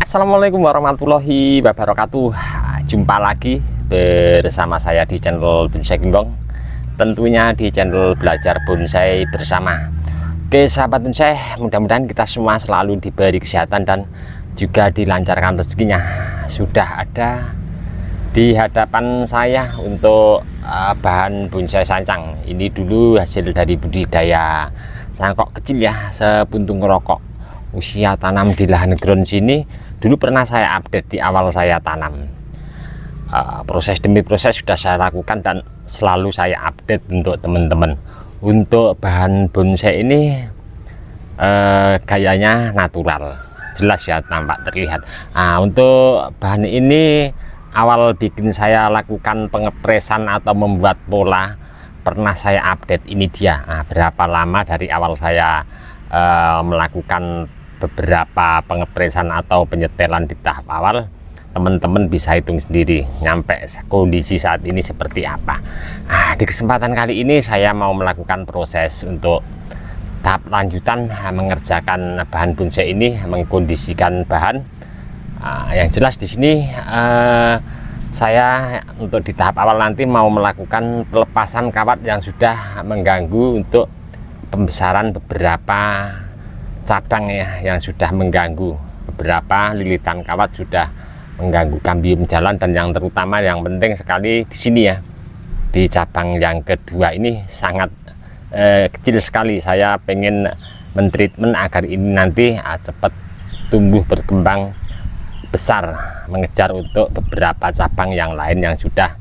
Assalamualaikum warahmatullahi wabarakatuh. Jumpa lagi bersama saya di channel Bonsai Gembong, tentunya di channel Belajar Bonsai Bersama. Oke sahabat bonsai, mudah-mudahan kita semua selalu diberi kesehatan dan juga dilancarkan rezekinya. Sudah ada di hadapan saya untuk bahan bonsai sancang. Ini dulu hasil dari budidaya sangkok kecil ya, sepuntung rokok. Usia tanam di lahan ground sini dulu pernah saya update di awal saya tanam. Proses demi proses sudah saya lakukan dan selalu saya update untuk teman-teman. Untuk bahan bonsai ini gayanya natural, jelas ya, tampak terlihat. Untuk bahan ini awal bikin saya lakukan pengepresan atau membuat pola, pernah saya update. Ini dia berapa lama dari awal saya melakukan beberapa pengepresan atau penyetelan di tahap awal. Teman-teman bisa hitung sendiri nyampe kondisi saat ini seperti apa. Di kesempatan kali ini saya mau melakukan proses untuk tahap lanjutan, mengerjakan bahan bonsai ini, mengkondisikan bahan. Yang jelas di sini saya untuk di tahap awal nanti mau melakukan pelepasan kawat yang sudah mengganggu untuk pembesaran beberapa cabang ya, yang sudah mengganggu. Beberapa lilitan kawat sudah mengganggu kambium jalan, dan yang terutama yang penting sekali di sini ya, di cabang yang kedua ini sangat kecil sekali. Saya pengen mentreatment agar ini nanti cepat tumbuh berkembang besar, mengejar untuk beberapa cabang yang lain yang sudah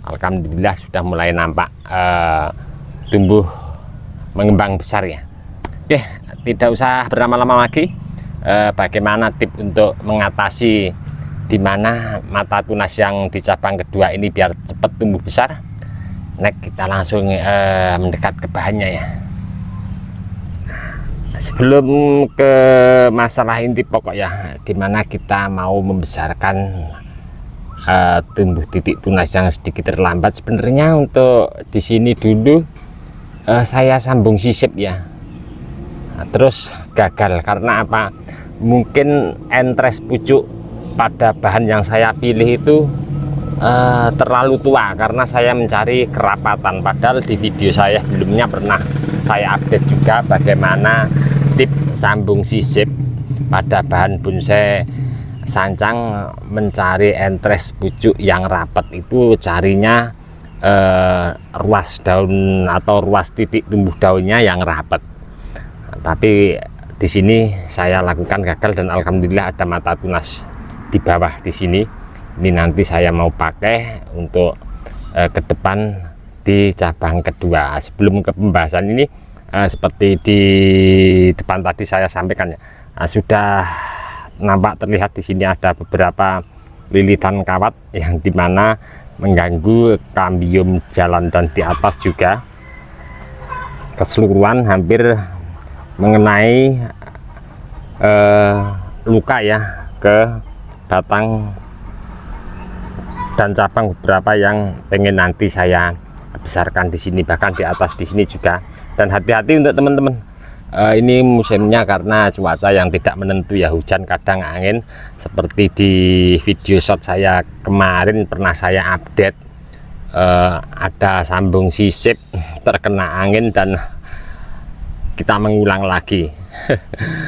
alhamdulillah sudah mulai nampak tumbuh mengembang besar ya. Oke, tidak usah berlama-lama lagi. Bagaimana tips untuk mengatasi di mana mata tunas yang di cabang kedua ini biar cepat tumbuh besar? Next kita langsung mendekat ke bahannya ya. Sebelum ke masalah inti pokok ya, dimana kita mau membesarkan tumbuh titik tunas yang sedikit terlambat, sebenarnya untuk di sini dulu saya sambung sisip ya. Terus gagal karena apa? Mungkin entres pucuk pada bahan yang saya pilih itu terlalu tua, karena saya mencari kerapatan. Padahal di video saya sebelumnya pernah saya update juga bagaimana tips sambung sisip pada bahan bonsai sancang, mencari entres pucuk yang rapat itu carinya ruas daun atau ruas titik tumbuh daunnya yang rapat. Tapi di sini saya lakukan gagal dan alhamdulillah ada mata tunas di bawah di sini. Ini nanti saya mau pakai untuk ke depan di cabang kedua. Sebelum ke pembahasan ini, seperti di depan tadi saya sampaikan ya, sudah nampak terlihat di sini ada beberapa lilitan kawat yang dimana mengganggu kambium jalan, dan di atas juga keseluruhan hampir mengenai luka ya ke batang dan cabang beberapa yang pengen nanti saya besarkan di sini, bahkan di atas di sini juga. Dan hati-hati untuk teman-teman, ini musimnya karena cuaca yang tidak menentu ya, hujan kadang angin. Seperti di video shot saya kemarin pernah saya update, ada sambung sisip terkena angin dan kita mengulang lagi.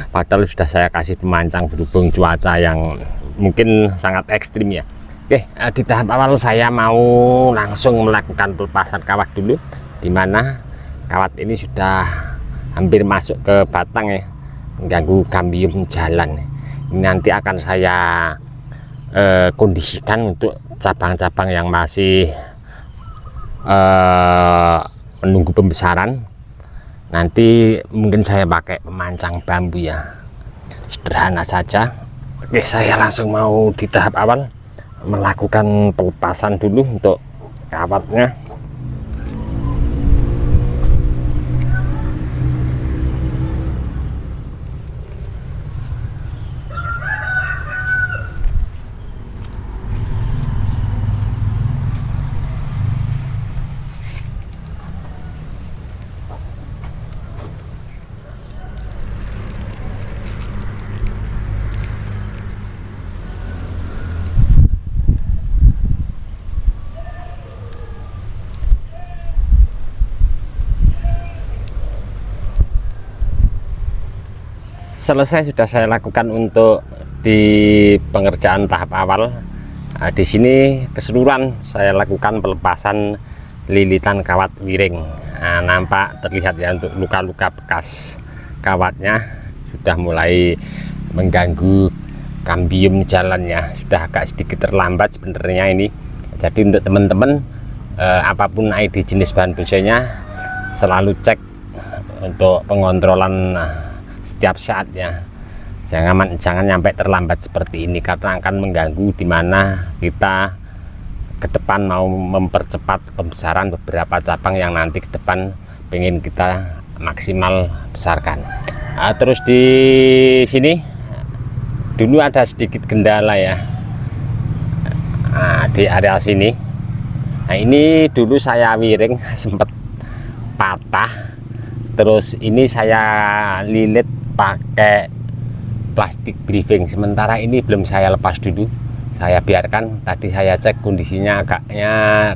Padahal sudah saya kasih pemancang berhubung cuaca yang mungkin sangat ekstrim ya. Oke, di tahap awal saya mau langsung melakukan pelepasan kawat dulu, dimana kawat ini sudah hampir masuk ke batang ya, mengganggu kambium jalan. Ini nanti akan saya kondisikan untuk cabang-cabang yang masih menunggu pembesaran. Nanti mungkin saya pakai pemancang bambu ya, sederhana saja. Oke, saya langsung mau di tahap awal melakukan pelepasan dulu untuk kawatnya. selesai sudah saya lakukan untuk di pengerjaan tahap awal. Nah, di sini keseluruhan saya lakukan pelepasan lilitan kawat wiring. Nah, nampak terlihat ya untuk luka-luka bekas kawatnya sudah mulai mengganggu kambium jalannya, sudah agak sedikit terlambat sebenarnya ini. Jadi untuk teman-teman apapun ID jenis bahan bonsainya selalu cek untuk pengontrolan setiap saat ya. Jangan sampai terlambat seperti ini karena akan mengganggu di mana kita ke depan mau mempercepat pembesaran beberapa cabang yang nanti ke depan pengen kita maksimal besarkan. Terus di sini dulu ada sedikit kendala ya, di area sini. Nah, ini dulu saya wiring sempat patah, terus ini saya lilit pakai plastik briefing. Sementara ini belum saya lepas dulu, saya biarkan. Tadi saya cek kondisinya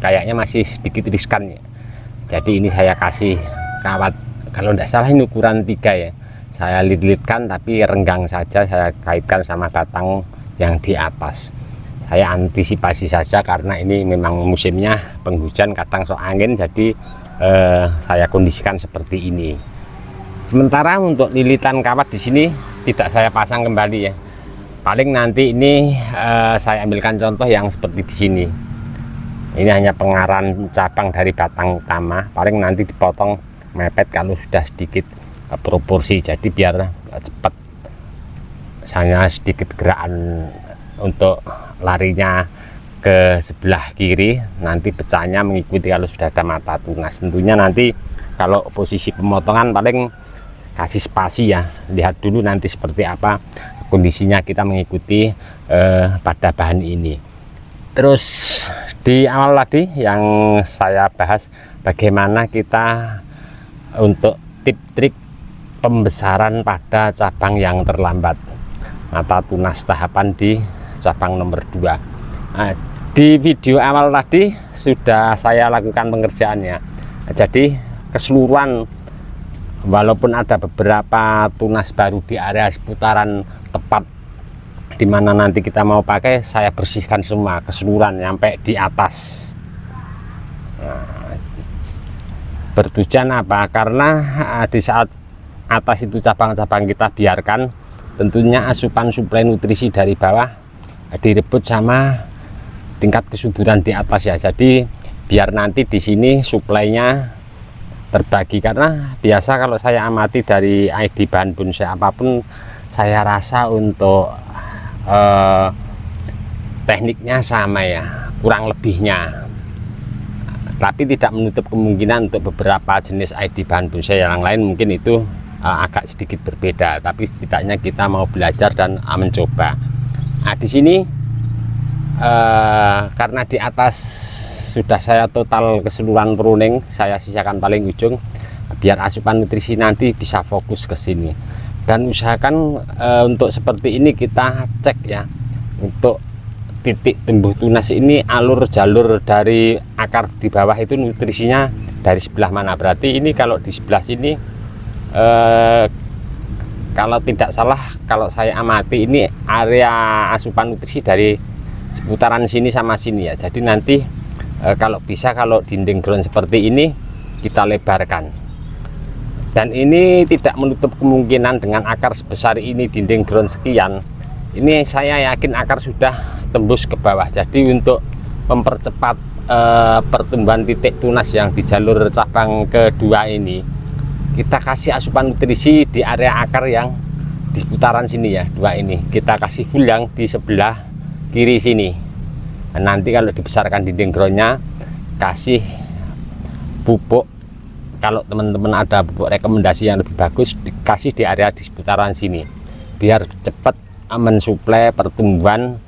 kayaknya masih sedikit riskan ya. Jadi ini saya kasih kawat, kalau tidak salah ini ukuran 3 ya, saya lilit-litkan tapi renggang saja, saya kaitkan sama batang yang di atas. Saya antisipasi saja karena ini memang musimnya penghujan, kadang sok angin, jadi saya kondisikan seperti ini. Sementara untuk lilitan kawat di sini tidak saya pasang kembali ya. Paling nanti ini saya ambilkan contoh yang seperti di sini. Ini hanya pengaran cabang dari batang utama. Paling nanti dipotong mepet kalau sudah sedikit proporsi. Jadi biar cepat. Hanya sedikit gerakan untuk larinya ke sebelah kiri. Nanti pecahnya mengikuti kalau sudah ada mata tunas. Tentunya nanti kalau posisi pemotongan paling kasih spasi ya, lihat dulu nanti seperti apa kondisinya, kita mengikuti pada bahan ini. Terus di awal tadi yang saya bahas bagaimana kita untuk tip-trik pembesaran pada cabang yang terlambat, mata tunas tahapan di cabang nomor 2. Di video awal tadi sudah saya lakukan pengerjaannya. Jadi keseluruhan, walaupun ada beberapa tunas baru di area seputaran tepat di mana nanti kita mau pakai, saya bersihkan semua keseluruhan sampai di atas. Bertujuan apa? Karena di saat atas itu cabang-cabang kita biarkan, tentunya asupan suplai nutrisi dari bawah direbut sama tingkat kesuburan di atas ya. Jadi biar nanti di sini suplainya terbagi, karena biasa kalau saya amati dari ID bahan bonsai apapun, saya rasa untuk tekniknya sama ya, kurang lebihnya, tapi tidak menutup kemungkinan untuk beberapa jenis ID bahan bonsai yang lain mungkin itu agak sedikit berbeda, tapi setidaknya kita mau belajar dan mencoba. Nah, di sini karena di atas sudah saya total keseluruhan pruning, saya sisakan paling ujung biar asupan nutrisi nanti bisa fokus ke sini. Dan usahakan untuk seperti ini kita cek ya, untuk titik tumbuh tunas ini alur jalur dari akar di bawah itu nutrisinya dari sebelah mana. Berarti ini kalau di sebelah sini kalau tidak salah, kalau saya amati ini area asupan nutrisi dari seputaran sini sama sini ya. Jadi nanti kalau bisa, kalau dinding ground seperti ini kita lebarkan, dan ini tidak menutup kemungkinan dengan akar sebesar ini, dinding ground sekian, ini saya yakin akar sudah tembus ke bawah. Jadi untuk mempercepat pertumbuhan titik tunas yang di jalur cabang kedua ini, kita kasih asupan nutrisi di area akar yang di seputaran sini ya, 2 ini kita kasih full yang di sebelah kiri sini. Nanti kalau dibesarkan dinding groundnya, kasih pupuk, kalau teman-teman ada pupuk rekomendasi yang lebih bagus, dikasih di area di seputaran sini biar cepat mensuplai pertumbuhan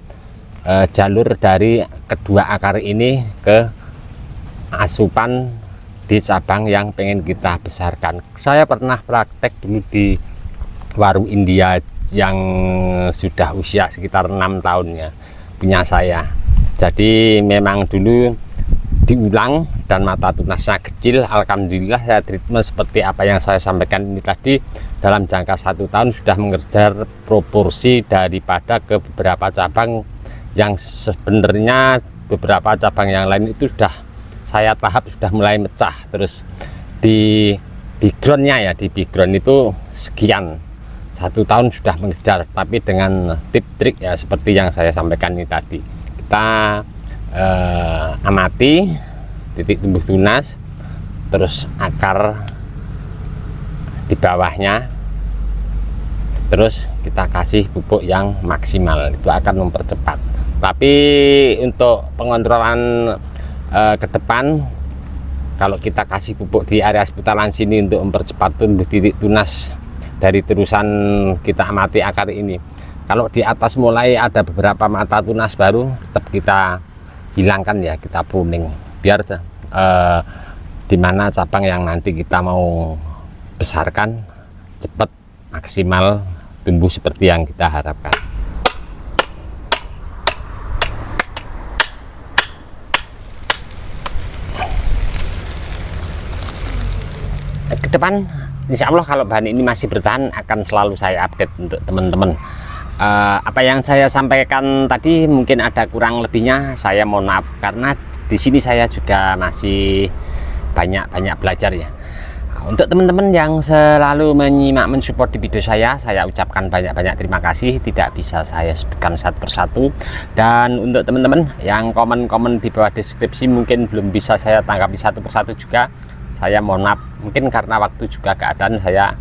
jalur dari kedua akar ini ke asupan di cabang yang pengen kita besarkan. Saya pernah praktek dulu di warung India yang sudah usia sekitar 6 tahun ya, punya saya. Jadi memang dulu diulang dan mata tunasnya kecil. Alhamdulillah saya treatment seperti apa yang saya sampaikan ini tadi, dalam jangka 1 tahun sudah mengejar proporsi daripada ke beberapa cabang yang sebenarnya beberapa cabang yang lain itu sudah saya tahap sudah mulai mecah. Terus di backgroundnya ya, di background itu sekian, 1 tahun sudah mengejar, tapi dengan tip trik ya seperti yang saya sampaikan ini tadi. Kita amati titik tumbuh tunas, terus akar di bawahnya, terus kita kasih pupuk yang maksimal, itu akan mempercepat. Tapi untuk pengontrolan ke depan, kalau kita kasih pupuk di area seputaran sini untuk mempercepat tumbuh titik tunas dari terusan kita amati akar ini, kalau di atas mulai ada beberapa mata tunas baru, tetap kita hilangkan ya, kita pruning biar dimana cabang yang nanti kita mau besarkan cepat maksimal tumbuh seperti yang kita harapkan. Ke depan insya Allah kalau bahan ini masih bertahan, akan selalu saya update untuk teman-teman. Apa yang saya sampaikan tadi mungkin ada kurang lebihnya, saya mohon maaf, karena di sini saya juga masih banyak belajar ya. Untuk teman-teman yang selalu menyimak mensupport di video saya ucapkan banyak terima kasih, tidak bisa saya sebutkan satu persatu. Dan untuk teman-teman yang komen-komen di bawah deskripsi mungkin belum bisa saya tanggapi satu persatu juga, saya mohon maaf, mungkin karena waktu juga keadaan saya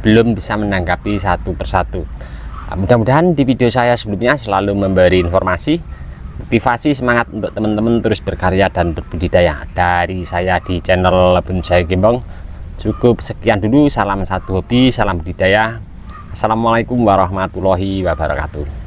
belum bisa menanggapi satu persatu. Mudah-mudahan di video saya sebelumnya selalu memberi informasi, motivasi, semangat untuk teman-teman terus berkarya dan berbudidaya. Dari saya di channel Bonsai Gembong cukup sekian dulu. Salam satu hobi, salam budidaya. Assalamualaikum warahmatullahi wabarakatuh.